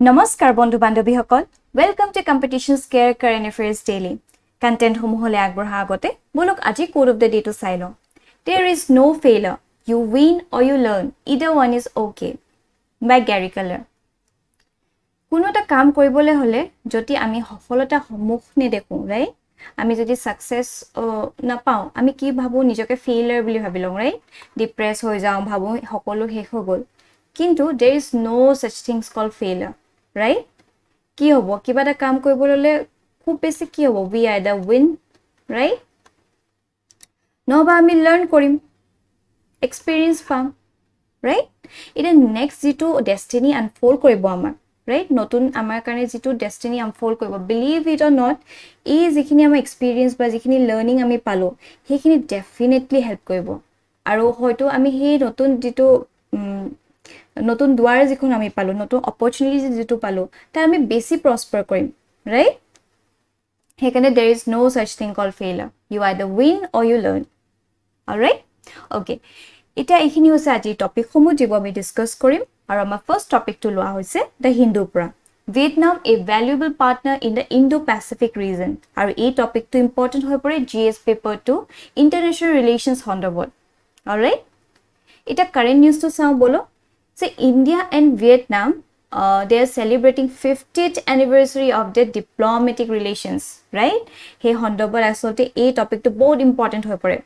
Namaskar বন্ধু বান্ধৱী সকল Welcome to Competition Scare Current Affairs Daily Content সমূহলে আগবঢ়া আগতে বলক আজি quote of the day to চাই লওঁ There is no failure you win or you learn either one is okay by Gary Keller কোনো এটা কাম কৰিবলৈ হলে যদি আমি সফলতা সম্মুখ নেদেখো ৰাইট আমি যদি সাকসেস নাপাও আমি কি ভাবো নিজকে ফেইলিয়াৰ বুলি ভাবি লওঁ ৰাইট ডিপ্ৰেস হৈ যাওঁ ভাবো সকলো শেষ হৈ গল কিন্তু there is no such things called failure right কি হ'ব কিবা এটা কাম কৰিবলৈ খুব বেছি কি হ'ব we either win right নহবা আমি লাৰ্ন কৰিম এক্সপেৰিয়েন্স পাম right এটা নেক্সট যেটো ডেষ্টিনি আনফোল্ড কৰিব আমাৰ right নতুন আমাৰ কাৰণে যেটো ডেষ্টিনি আনফোল্ড কৰিব বিলিভ ইট অৰ নট এই যিখিনি আমাৰ এক্সপেৰিয়েন্স বা যিখিনি লাৰ্নিং আমি পালো সেইখিনি ডেফিনেটলি হেল্প কৰিব আৰু হয়তো আমি সেই নতুন যেটো নতুন দুৱাৰ যিখন আমি পালো নতুন অপৰচুনিটি যেটো পালো তা আমি বেছি প্ৰসপাৰ কৰিম right হেকানে there is no such thing called failure you either win or you learn all right okay এটা এইখিনি হৈছে আজি টপিক সমূহ যেব আমি ডিসকাস কৰিম আৰু আমাৰ ফাৰ্স্ট টপিকটো লোৱা হৈছে the Hindu পৰা Vietnam a valuable partner in the Indo-Pacific region আৰু এই টপিকটো ইম্পৰ্টেন্ট হৈ পৰে GS paper 2 international relations সন্দৰ্ভত all right এটা কারেন্ট নিউজ তো চাও বলো So India and Vietnam, they are celebrating 50th anniversary of their diplomatic relations, right? Hey, Hondobar asolte a topic to both important hoy pore.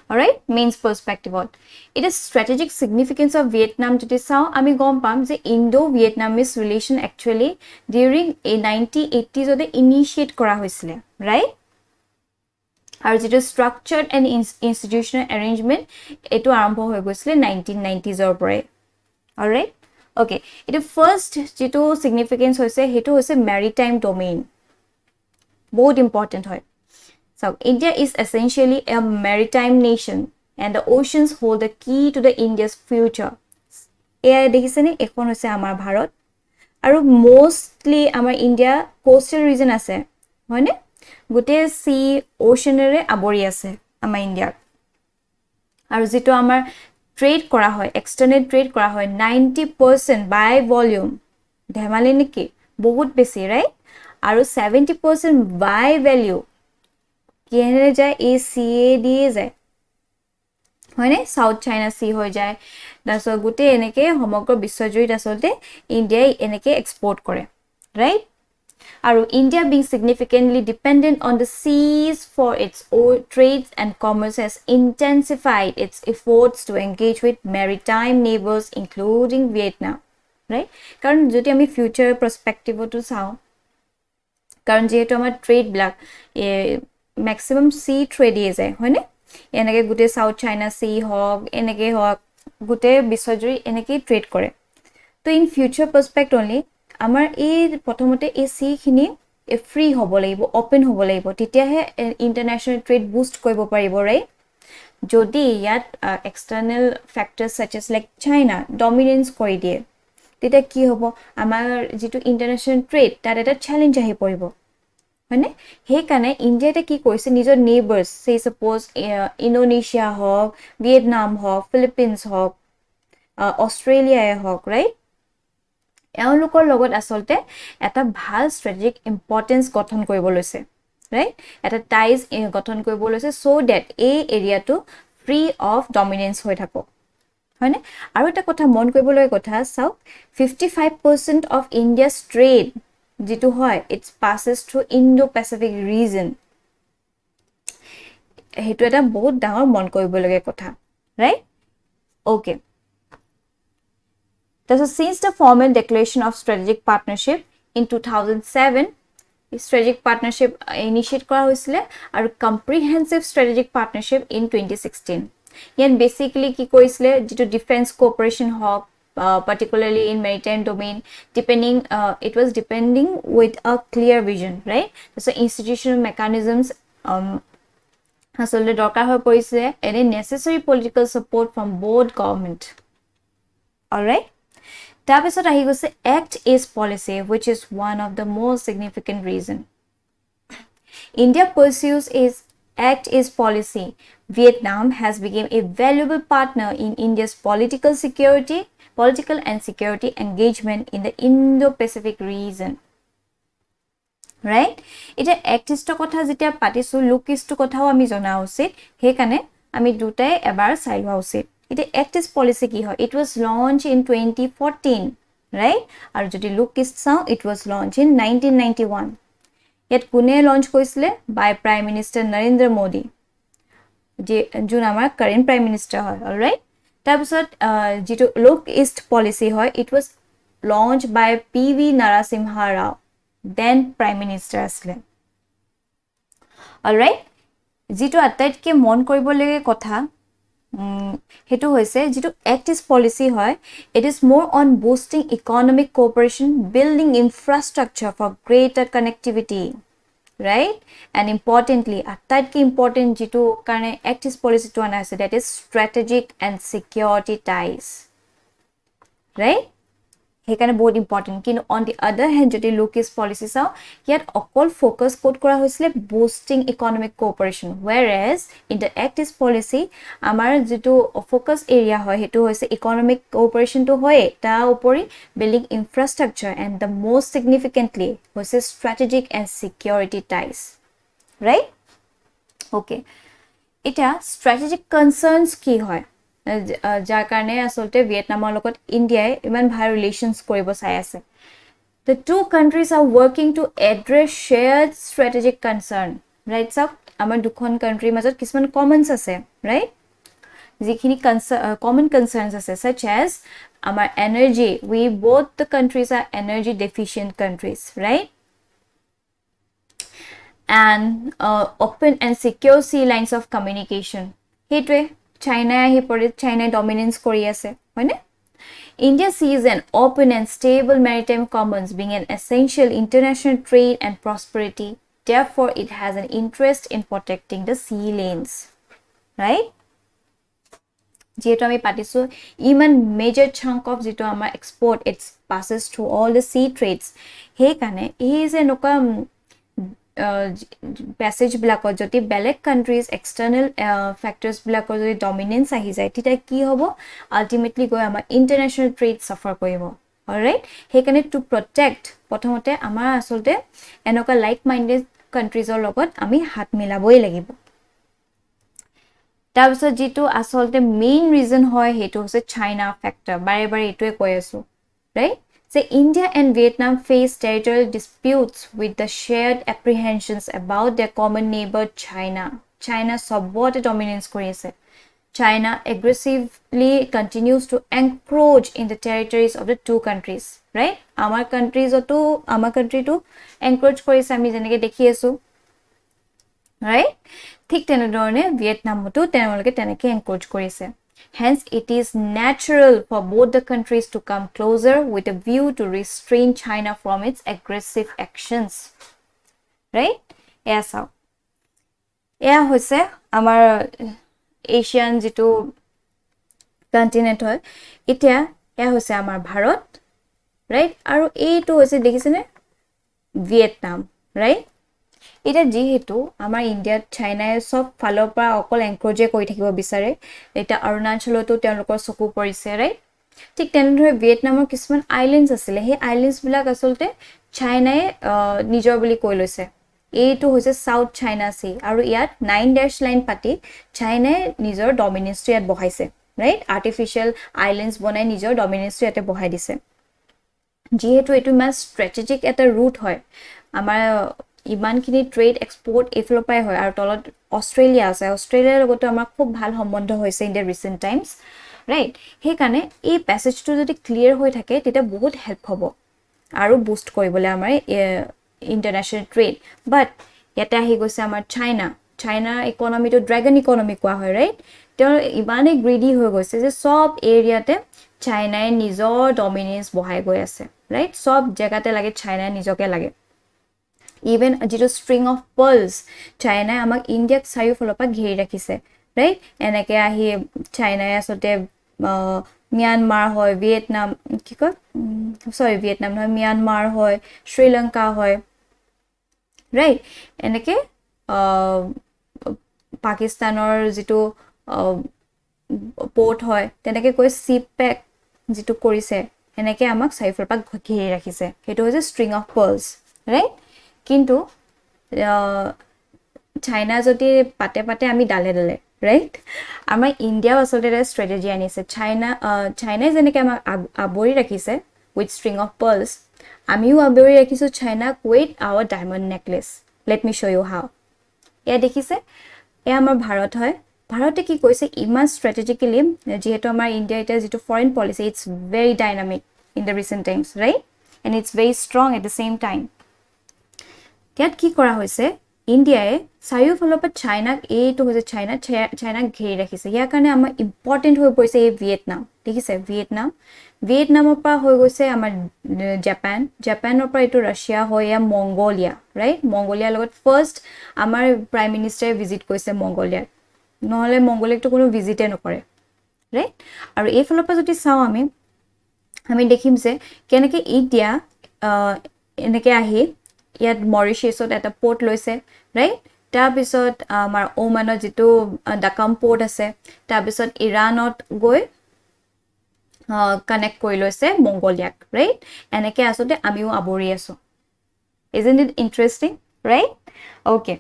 All right, main perspective on it is strategic significance of Vietnam to this how ami gom pam je Indo-Vietnamese relation actually during a 1980s or the initiate kora hoisile, right? আৰু যেটো structured and institutional arrangement এটো আৰম্ভ হৈ গৈছিল 1990s অৰ পৰে alright okay এটো first যেটো significance হৈছে হেটো হৈছে maritime domain বহুত ইম্পৰ্টেন্ট হয় so India is essentially a maritime nation and the oceans hold the key to the India's future এয়া দেখিছেনে এখন হৈছে আমাৰ ভাৰত আৰু মোস্টলি আমাৰ ইন্ডিয়া কোস্টাল ৰিজন আছে হয়নে গুটে সি ওশনেৰে আবৰি আছে আমাৰ ইন্ডিয়া আৰু যেটো আমাৰ ট্ৰেড কৰা হয় এক্সটাৰ্নাল ট্ৰেড কৰা হয় 90% বাই ভলিউম ধেমালি নেকি বহুত বেছি ৰাইট আৰু 70% বাই ভ্যালু কিনে যায় এই সিএ দিয়ে যায় হয়নে সাউথ চাইনা সি হৈ যায় দাসো গুটে এনেকে সমগ্ৰ বিশ্বজুৰিত আসলতে ইন্ডিয়াই এনেকে এক্সপোৰ্ট কৰে right Aru India being significantly dependent on the seas for its oil trades and commerce has intensified its efforts to engage with maritime neighbors including Vietnam right karon jodi ami future perspective to sao karon jehetu amar trade black maximum sea trade is hoine enake gute South China Sea hog enake hog gute biswajuri enake trade kore to in future perspective only আমাৰ এই প্ৰথমতে এই সি খিনি free হ'ব লাগিব open হ'ব লাগিব তেতিয়াহে ইন্টাৰনেশ্যনেল ট্ৰেড বুস্ট কৰিব পাৰিব ৰাইট যদি ইয়াত এক্সটাৰ্নাল ফ্যাক্টৰস such as like China dominance কৰি দিয়ে তেতিয়া কি হ'ব আমাৰ যেটো ইন্টাৰনেশ্যনেল ট্ৰেড তাত এটা চ্যালেঞ্জ আহি পৰিব হয়নে হেই কাৰণে ইন্ডিয়াতে কি কৰিছে নিজৰ নেইবাৰ্স সে সাপোজ ইন্দোনেছিয়া হওক ভিয়েটনাম হওক ফিলিপিনছ হওক অস্ট্ৰেলিয়া হওক ৰাইট এওঁলোকৰ লগত আসলতে এটা ভাল স্ট্ৰেটেজিক ইম্পৰ্টেন্স গঠন কৰিব লৈছে ৰাইট এটা টাইজ গঠন কৰিব লৈছে সো দ্যাট এই এৰিয়াটো ফ্ৰী অফ ডমিনেন্স হৈ থাকক হয়নে আৰু এটা কথা মন কৰিবলগীয়া কথা চাও 55% অফ ইন্ডিয়া's ট্ৰেড যেটো হয় it's passes through Indo-Pacific region হেতু এটা বহুত ডাঙৰ মন কৰিবলগীয়া কথা right okay So since the formal declaration of strategic partnership in 2007, strategic partnership initiate kora hoisile aru comprehensive strategic partnership in 2016. Yan basically ki koisile jeto defense cooperation hawk particularly in maritime domain it was depending with a clear vision right so institutional mechanisms asole dorkar hoy porise and necessary political support from both government all right Tapisot ahi gose Act East policy which is one of the most significant reason. India pursues its Act East policy. Vietnam has become a valuable partner in India's political security political and security engagement in the Indo-Pacific region. Right? Ita act is to kotha jetia patisu look is to kothao ami jona usit he kane ami dutai ebar sai loa usit. Ita act is policy ki hoy, it was launched in 2014, right? Aru jodi look is sao, it was launched in 1991. Yet kune launch koisile by Prime Minister Narendra Modi, jun amar current Prime Minister hoy. All right, tabisot jito look east policy hoy, it was launched by PV Narasimha Rao, then Prime Minister asle. All right, jito attaitke mon koribo lege kotha hetu hoise jito act is policy hoy, it is more on boosting economic cooperation, building infrastructure for greater connectivity, right? And importantly, attaitke important jito karone act is policy to ana hoise, that is strategic and security ties, right? Hekane बहुत important. Kino on the other hand, jodi look is policy sao, yet okol focus code kora hoisile boosting economic cooperation, whereas in the act is policy amar jito focus area hoy hetu hoise economic cooperation to hoy ta upori building infrastructure and the most significantly hoise strategic and security ties, right? Okay, eta strategic concerns ki hoy jar karone asolte Vietnamor logot India iman bhal relations koribo sai ase. The two countries are working to address shared strategic concern, right? So amar dukhon country majot kisman commons ase, right? Jikhini common concerns ase, such as amar energy, we both the countries are energy deficient countries, right? And open and secure sea lines of communication. Hetwe China dominance Korea se, hoine? India sees an open and stable maritime commons being an essential international trade and prosperity. Therefore, it has an interest in protecting the sea lanes, right? Jeto ami patisu iman major chunk of jito amar export, it passes through all the sea trades. He kane is a noka passage blakot joti belek countries external factors blakot joti dominance ahi jay tita ki hobo, ultimately go amar international trade suffer koribo. All right, he kane to protect prothomote amar asolte enoka like minded countries or logot ami hat milaboi lagibo. Tabisot jito asolte main reason hoy hetu hose China factor, bare bare etue koi asu, right? Say India and Vietnam face territorial disputes with the shared apprehensions about their common neighbor China. China somewhat dominance kori ase. China aggressively continues to encroach in the territories of the two countries, right? Amar country to encroach kori ase ami jeneke dekhi asu, right? Thik tenodorne Vietnam to tenoloke teneke encroach kori ase. Hence, it is natural for both the countries to come closer with a view to restrain China from its aggressive actions, right? Yes, how? Yeah, hoise amar Asian jito continent hoy. Itia hoise amar Bharat, right? Aru to hoise dekhisene Vietnam, right? Ita jihetu amar India China sob falor pa okol encroach koi thakibo bisare, eta Arunachaloto teolokor soku porise, right? Thik tenodore Vietnamor kisman islands asile, he islands bilak asolte China nijor boli koi loise. To hoise South China Sea aru iat 9 dash line pati China nijor dominance to iat bohaise, right? Artificial islands bonai nijor dominance to iate bohai dise. Jihetu etu mas strategic eta route hoy amar ইমানখিনি trade export এফলোপাই হয় আৰু তলত Australia আছে, অষ্ট্ৰেলিয়াৰ লগতে আমাৰ খুব ভাল সম্বন্ধ হৈছে in the recent times, right? সেই কাৰণে এই প্যাসেজটো যদি ক্লিয়াৰ হৈ থাকে তেতিয়া বহুত হেল্প হ'ব আৰু বুষ্ট কৰিবলৈ আমাৰ ইন্টাৰনেশ্যনেল ট্ৰেড। বাট ইয়াতে আহি গৈছে আমাৰ চাইনা ইকনমিটো ড্ৰাগন ইকনমি কোৱা হয়, ৰাইট? তেওঁ ইমানেই গ্ৰিডি হৈ গৈছে যে সব এৰিয়াতে চাইনাই নিজৰ ডমিনেন্স বহাই গৈ আছে, ৰাইট? সব জেগাতে লাগে চাইনা নিজকে লাগে। Even jito string of pearls China amak India sayo folopa gheri rakhise, right? Enake ahi China asote Myanmar hoy, Vietnam ki ko Vietnam no Myanmar hoy, Sri Lanka hoy, right? Enake Pakistanor jito port hoy tenake koi ship pack যেটো কৰিছে এনেকে আমাক চাৰিফৰপা ঘেৰি ৰাখিছে হেটো হৈছে string of পাৰ্লস right কিন্তু China যদি পাতে পাতে আমি ডালে ডালে ৰাইট আমাৰ ইন্ডিয়া আসলে এটা স্ট্ৰেটেজি আনিছে চাইনা যেনেকে আমাক আবৰি ৰাখিছে উইথ স্ট্ৰিং অফ পাৰ্লস আমিও আবৰি ৰাখিছো চাইনাক with our diamond necklace let me show you how এয়া দেখিছে এয়া আমাৰ ভাৰত হয় ভাৰতে কি কৈছে ইমান স্ট্ৰেটেজিক্যালি যেহেতু আমাৰ ইন্ডিয়া এটা যেটো foreign policy it's very dynamic in the recent times right and it's very strong at the same time ইয়াত কি কৰা হৈছে ইন্ডিয়ায়ে চাৰিওফালৰ পৰা চাইনাক এইটো হৈছে চাইনাক ঘেৰি ৰাখিছে ইয়াৰ কাৰণে আমাৰ ইম্পৰ্টেন্ট হৈ পৰিছে এই ভিয়েটনাম দেখিছে ভিয়েটনামৰ পৰা হৈ গৈছে আমাৰ জাপানৰ পৰা এইটো ৰাছিয়া হৈ এয়া মংগোলিয়া ৰাইট মংগোলিয়াৰ লগত ফাৰ্ষ্ট আমাৰ প্ৰাইম মিনিষ্টাৰে ভিজিট কৰিছে মংগোলিয়াত নহলে মংগোলিয়াটো কোনো ভিজিটে নকৰে ৰাইট আৰু এই ফালৰ পৰা যদি চাও আমি দেখিম যে কেনেকে ইণ্ডিয়া এনেকে আহি ইয়াত মৰিশাছত এটা পোৰ্ট লৈছে ৰাইট তাৰ পিছত আমাৰ ওমানৰ যেটো ডাকাম পোৰ্ট আছে তাৰ পিছত ইৰানত গৈ কানেক্ট কৰি লৈছে মংগোলিয়াক ৰাইট এনেকে আসতে আমিও আবৰি আছো isn't it interesting right okay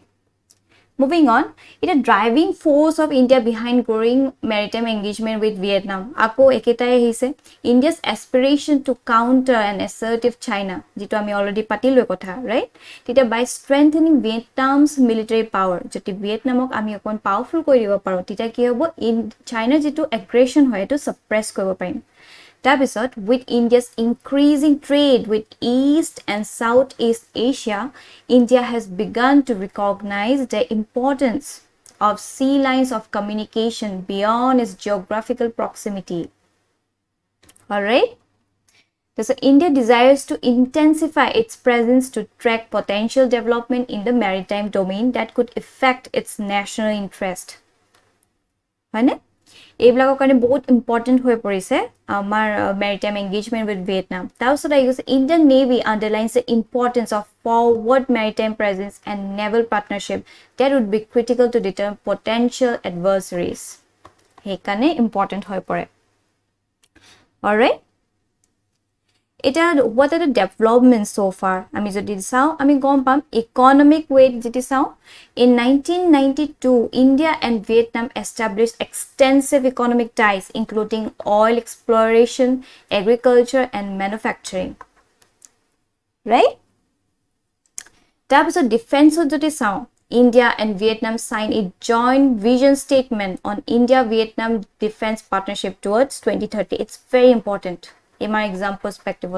moving on it a driving force of India behind growing maritime engagement with Vietnam ako eketai hise India's aspiration to counter an assertive China jito ami already patiloi kotha right tita by strengthening Vietnam's military power joti Vietnamok ami okon powerful kori dibo paro tita ki hobo in China jito aggression hoy to suppress koribo parim Tabisot, with India's increasing trade with East and Southeast Asia, India has begun to recognize the importance of sea lines of communication beyond its geographical proximity. Alright? So, India desires to intensify its presence to track potential development in the maritime domain that could affect its national interest. Right? এইবিলাকৰ কাৰণে বহুত important হৈ পৰিছে আমাৰ maritime engagement with Vietnam. তাৰপিছত আহি গৈছে Indian Navy underlines the importance of forward maritime presence and naval partnership that would be critical to deter potential adversaries. সেইকাৰণে ইম্পৰ্টেন্ট হৈ পৰে. Alright? What are the developments so far? আমি যদি চাও আমি গম পাম economic weight যদি চাও in 1992 India and Vietnam established extensive economic ties including oil exploration, agriculture and manufacturing. Right? তাৰপিছত defense যদি চাও India and Vietnam signed a joint vision statement on India-Vietnam defense partnership towards 2030. It's very important. In my exam perspective,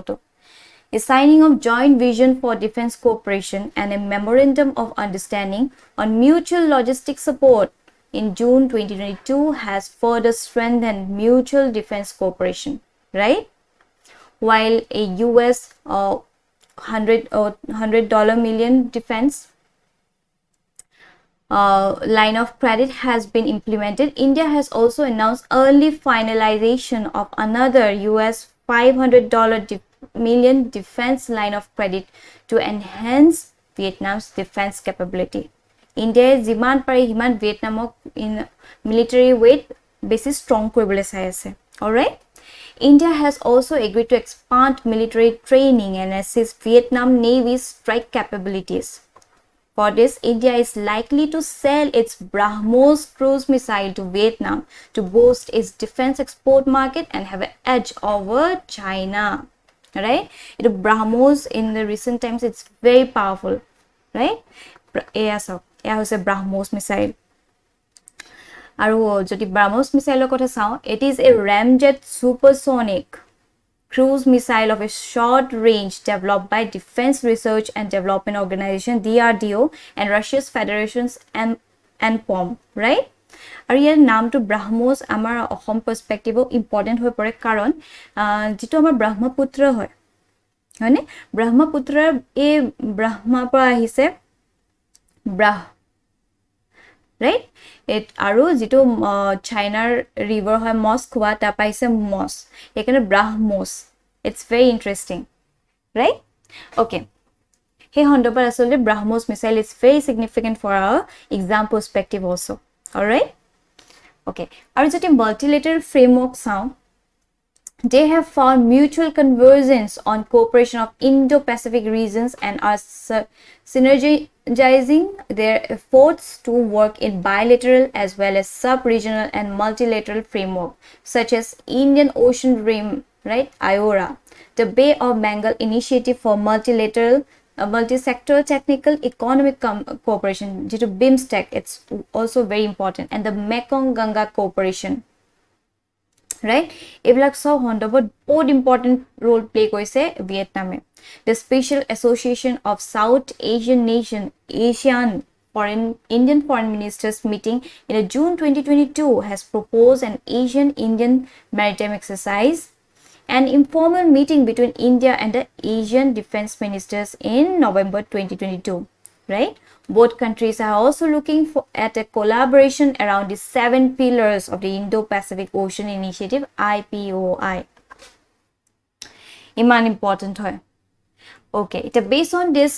a signing of joint vision for defense cooperation and a memorandum of understanding on mutual logistic support in June 2022 has further strengthened mutual defense cooperation, right? While a US $100 million defense line of credit has been implemented, India has also announced early finalization of another US $500 million defense line of credit to enhance Vietnam's defense capability. India jiman pare himan Vietnamok in military weight basis strong koribole sai ase. All right? India has also agreed to expand military training and assist Vietnam Navy's strike capabilities. For this, India is likely to sell its BrahMos cruise missile to Vietnam to boost its defense export market and have an edge over China. Right? BrahMos in the recent times, it's very powerful. Right? Yes, BrahMos missile. Aru jodi BrahMos missile kotha sao, it is a ramjet supersonic cruise missile of a short range developed by Defense Research and Development Organization DRDO and Russia's Federations NPOM, right? Are your name to BrahMos amar home perspective important hoy pore karon jito amar Brahmaputra hoy hone Brahmaputra e Brahma pa ahise right it aru jito China river hoy Moskva ta paise Mos ekane BrahMos it's very interesting right okay hey hondobar asole BrahMos missile is very significant for our exam perspective also all right okay aru joti multilateral framework sao They have found mutual convergence on cooperation of Indo-Pacific regions and are synergizing their efforts to work in bilateral as well as sub-regional and multilateral framework, such as Indian Ocean Rim, right, IORA, the Bay of Bengal Initiative for Multilateral multi-sector technical economic cooperation, due to BIMSTEC, it's also very important, and the Mekong Ganga cooperation. Right, এইবিলাক সব সন্দৰ্ভত বহুত important role play কৰিছে ভিয়েটনামে. The Special Association of South Asian Nation ASEAN Indian Foreign Ministers meeting in June 2022 has proposed an Asian-Indian maritime exercise, an informal meeting between India and the Asian defense ministers in November 2022. Right, both countries are also looking at a collaboration around the 7 pillars of the Indo-Pacific Ocean Initiative, IPOI. Iman important hoy. Okay, based on this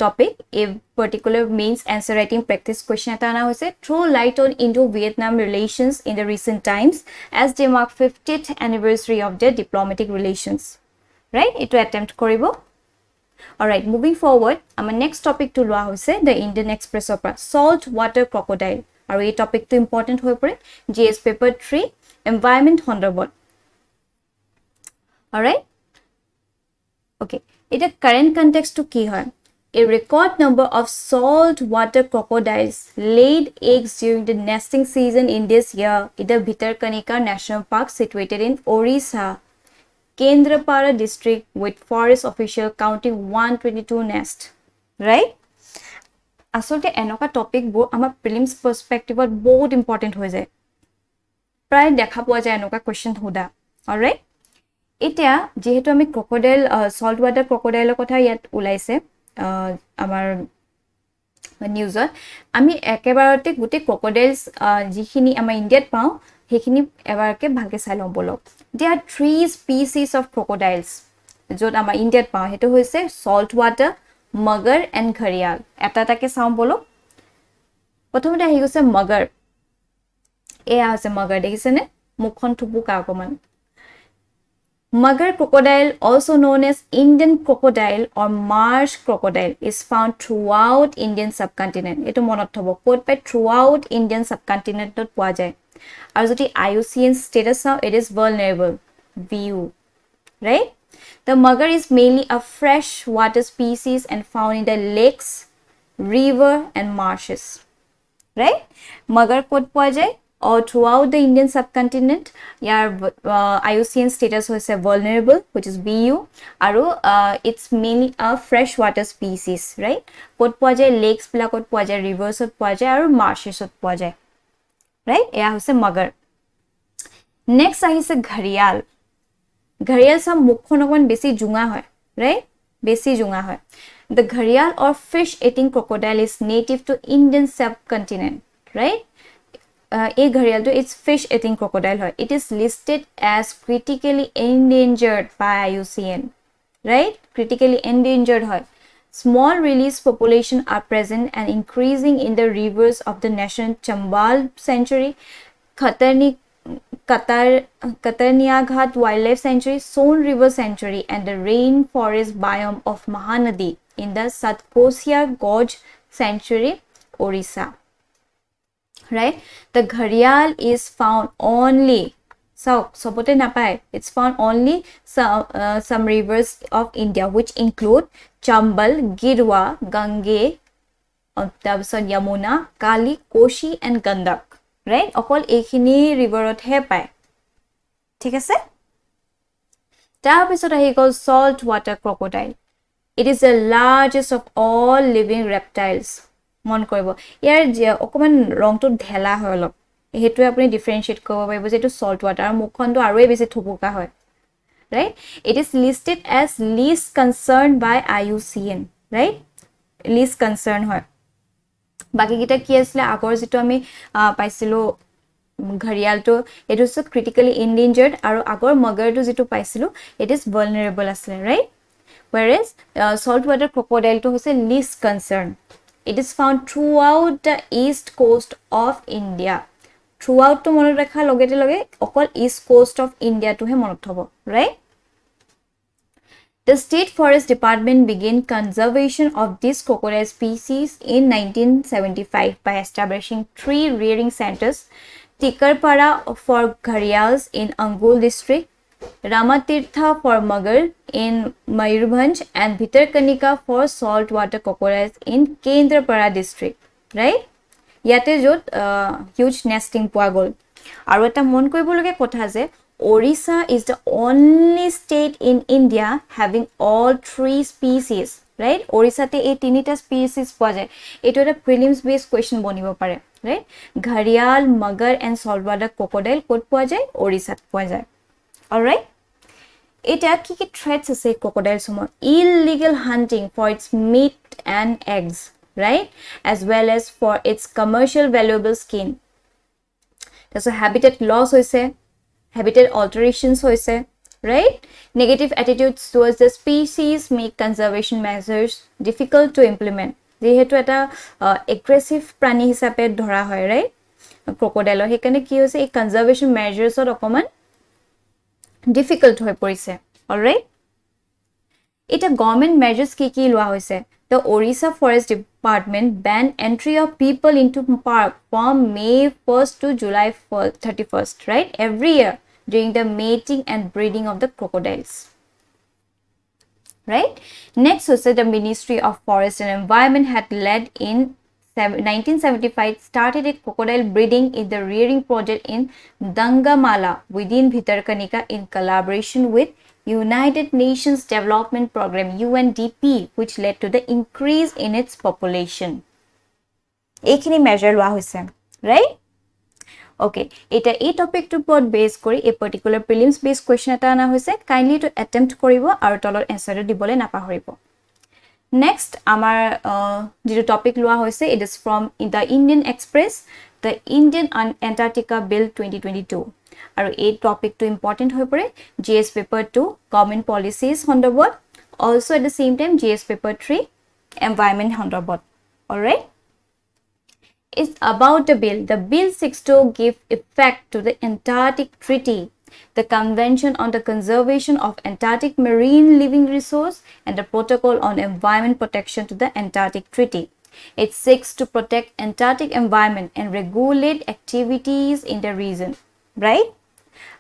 topic, a particular means answer writing practice question eta ana hoise, throw light on Indo-Vietnam relations in the recent times as they mark 50th anniversary of their diplomatic relations. Right, ito attempt koribo. Alright, moving forward, our next topic to loa hoise the Indian Express opera salt water crocodile. Aru ei topic to important hoy pore GS paper 3 environment hondobot. Alright, okay, ita current context to ki hoy, a record number of salt water crocodiles laid eggs during the nesting season in this year in the Bhitarkanika National Park situated in Orissa, Kendrapara district, with forest official counting 122 nest. Right, asolte enoka topic bo amar prelims perspective बहुत important hoy jay, pray dekha poa jay enoka question hoda. All right, এতিয়া যেহেতু আমি crocodile salt water ক্ৰকডাইলৰ কথা ইয়াত ওলাইছে আমাৰ নিউজত, আমি একেবাৰতে গোটেই ক্ৰকডাইলছ যিখিনি আমাৰ ইণ্ডিয়াত পাওঁ সেইখিনি এবাৰকে ভালকে চাই লওঁ বলক. There are 3 species of crocodiles য'ত আমাৰ ইণ্ডিয়াত পাওঁ, সেইটো হৈছে সল্ট ওয়াটাৰ, মগৰ এণ্ড ঘৰিয়াল. এটা এটাকে চাওঁ বলক. প্ৰথমতে আহি গৈছে মগৰ. এয়া আছে মগৰ, দেখিছেনে মুখখন থুপুকা অকমান. Mugger crocodile, also known as Indian crocodile or marsh crocodile, is found throughout Indian subcontinent. Eto monot thobo kot pe throughout Indian subcontinent tot poa jay. Aru jodi IUCN status how it is vulnerable, VU. Right, the mugger is mainly a fresh water species and found in the lakes, river and marshes. Right, mugger kot poa jay or throughout the Indian subcontinent. Yar IUCN status hoise vulnerable, which is VU. Aru it's mainly a freshwater species. Right, kot poa jay lakes bilakot poa jay, rivers ot poa jay, aru marshes ot poa jay. Right, eya hoise mugger. Next ahise gharial. Gharial sa mukhon okon besi junga hoy. Right, besi junga hoy. The gharial or fish eating crocodile is native to Indian subcontinent. Right, a gharial it's fish eating crocodile hoy. It is listed as critically endangered by IUCN. Right, critically endangered hoy. Small release population are present and increasing in the rivers of the national Chambal Sanctuary, Katarniaghat Wildlife Sanctuary, Son River Sanctuary, and the rainforest biome of Mahanadi in the Satgaon Gorge Sanctuary, Orissa. Right, the gharial is found only, so sobote napai, it's found only some rivers of India, which include Chambal, Girwa, Gange, Yamuna, Kali, Koshi and Gandak. Right, okol ekhini riverot he pai. Thik ase, tar pisot ahi gol salt water crocodile. It is the largest of all living reptiles. মন কৰিব ইয়াৰ অকমান ৰংটো ঢেলা হয় অলপ, হেতু আপুনি ডিফাৰেন্সিয়েট কৰিব পাৰিব যে এটো সল্ট ওয়াটাৰ মুখখনটো আৰু বেছি থুপুকা হয়. Right, it is listed as least concerned by IUCN. Right, least concern হয়. বাকি কিটা কি আছিল আগৰ যেটো আমি পাইছিলো ঘৰিয়ালটো, এটো সো ক্ৰিটিক্যালি এন্ডেঞ্জাৰ্ড, আৰু আগৰ মগৰটো যেটো পাইছিলো it is vulnerable আছিল. Right, whereas salt water crocodile to হৈছে least concern. It is found throughout the east coast of India. throughout to monot rakha loge okol east coast of India to he monot hobo, right? The State Forest Department began conservation of this crocodile species in 1975 by establishing 3 rearing centers: Tikarpara for gharials in Angul district, Ramatirtha for magar in Mayurbhanj, and Bhitarkanika for saltwater crocodiles in Kendrapara district, right? Yate jot huge nesting poa gol. Aru eta mon koribologe kotha je Orissa is the only state in India having all 3 species, right? Orissa te ei 3ta species poa jay. Eto eta prelims based question bonibo pare, right? Gharial, magar and saltwater crocodile kot poa jay? Orissa poa jay. All right? Eta ki threats ase crocodiles homo: illegal hunting for its meat and eggs, right? As well as for its commercial valuable skin. So habitat loss hoise, habitat alterations hoise, right? Negative attitudes towards the species make conservation measures difficult to implement. Jehetu eta aggressive prani hisabe dhora hoy, right? Crocodile hekane ki hoise ei conservation measures or okoman difficult hoy porise. All right? Eta government measures ki loa hoise. The Orissa Forest Department banned entry of people into park from May 1st to July 31st, right? Every year during the mating and breeding of the crocodiles, right? Next, also the Ministry of Forest and Environment had led in 1975 started a crocodile breeding in the rearing project in Dangamala within Bhitarkanika in collaboration with United Nations Development Program UNDP, which led to the increase in its population. Ekhini measure loa hoise, right? Okay, eta ei topic to pod base kori a particular prelims based question eta ana hoise. Kindly to attempt koribo aru tolor answer dibole napahoribo. Next, amar jitu topic loa hoise, it is from the Indian Express, the Indian Antarctica Bill 2022. Aru ei topic to important hoi pore GS paper 2 government policies hondobot, also at the same time GS paper 3 environment hondobot. All right? It's about the bill. The bill seeks to give effect to the Antarctic Treaty, the Convention on the Conservation of Antarctic Marine Living Resource, and the Protocol on Environment Protection to the Antarctic Treaty. It seeks to protect Antarctic environment and regulate activities in the region, right?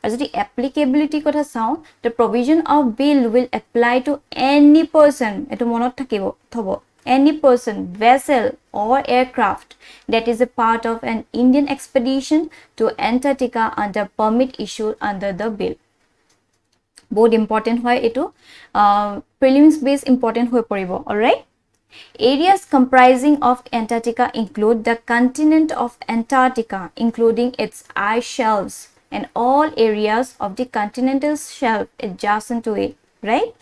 As the applicability kotha sao, the provision of bill will apply to any person, eto monot thakibo thobo, any person, vessel or aircraft that is a part of an Indian expedition to Antarctica under permit issued under the bill. Both important hoy eto prelims based important hoy poribo. All right? Areas comprising of Antarctica include the continent of Antarctica, including its ice shelves and all areas of the continental shelf adjacent to it, right?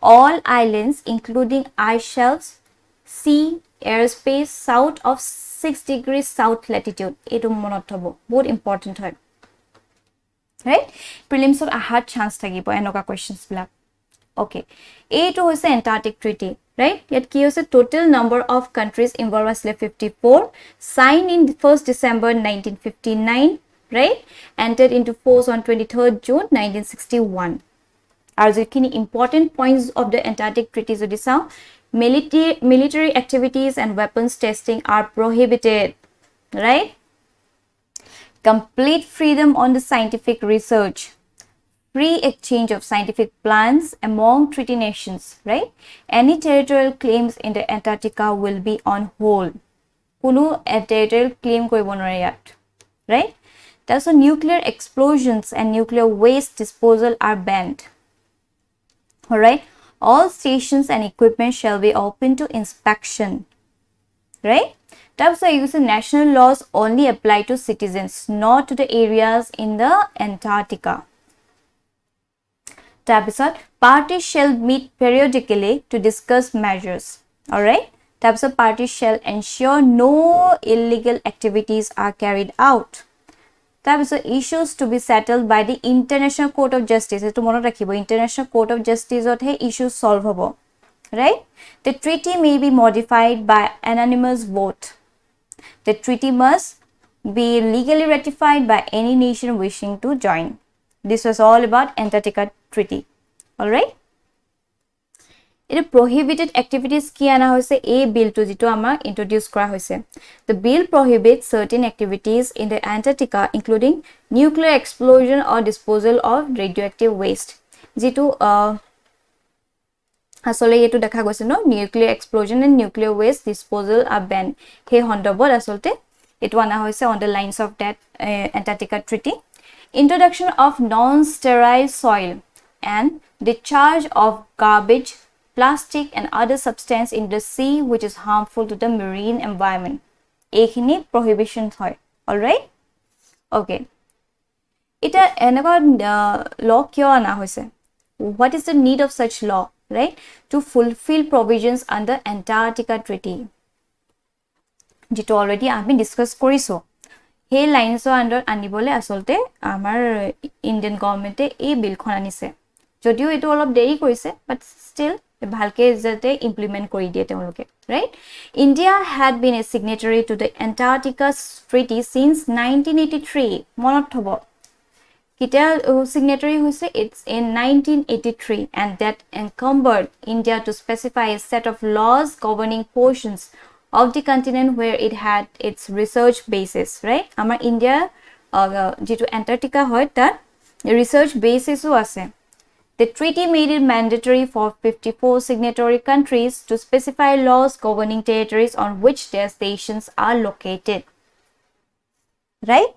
All islands, including ice shelves, sea, airspace south of 6 degrees south latitude. Eto monot hobo. Both important hoy. Right? Prelims or ahar chance thakibo enoka questions blak. Okay. Eto hoise Antarctic Treaty, right? Yet ki hoise total number of countries involved was 54, signed in 1st December 1959, right? Entered into force on 23rd June 1961. Are the important points of the Antarctic Treaty jodi sao? Military activities and weapons testing are prohibited, right? Complete freedom on the scientific research, free exchange of scientific plans among treaty nations, right? Any territorial claims in the Antarctica will be on hold. Kuno territorial claim koribo nore yat, right? Also, nuclear explosions and nuclear waste disposal are banned. All right? All stations and equipment shall be open to inspection, right? Also, use national laws only apply to citizens, not to the areas in the Antarctica. Parties shall meet periodically to discuss measures. All right? Parties shall ensure no illegal activities are carried out. Issues to be settled by the International Court of Justice. International Court of Justice issues solvable, right? The treaty may be modified by anonymous vote. The treaty must be legally ratified by any nation wishing to join. This was all about Antarctica Treaty. All right. It prohibited activities ki ana hoise a bill to jito amar introduce kora hoise. The bill prohibits certain activities in the Antarctica including nuclear explosion or disposal of radioactive waste. Jito asole etu dekha goise no, nuclear explosion and nuclear waste disposal are banned. He hondobor asolte etu ana hoise on the lines of that Antarctica Treaty. Introduction of non-sterile soil and discharge of garbage, plastic and other substance in the sea which is harmful to the marine environment. Ekhini prohibition hoy. All right. Okay. Ita enaga law kyo ana hoise? What is the need of such law, right? To fulfill provisions under Antarctica Treaty. Jito already I have discussed koriso. Hey lines under anibole asolte amar Indian government a bill khon anise. Jodio etu olop deri korise, but still bhalke jate implement kori diye temloke, right? India had been a signatory to the Antarctica Treaty since 1983. Monot thobo kita signatory hoise, it's in 1983, and that encumbered India to specify a set of laws governing portions of the continent where it had its research bases, right? Amar India jito Antarctica hoy that research bases o ase. The treaty made it mandatory for 54 signatory countries to specify laws governing territories on which their stations are located, right?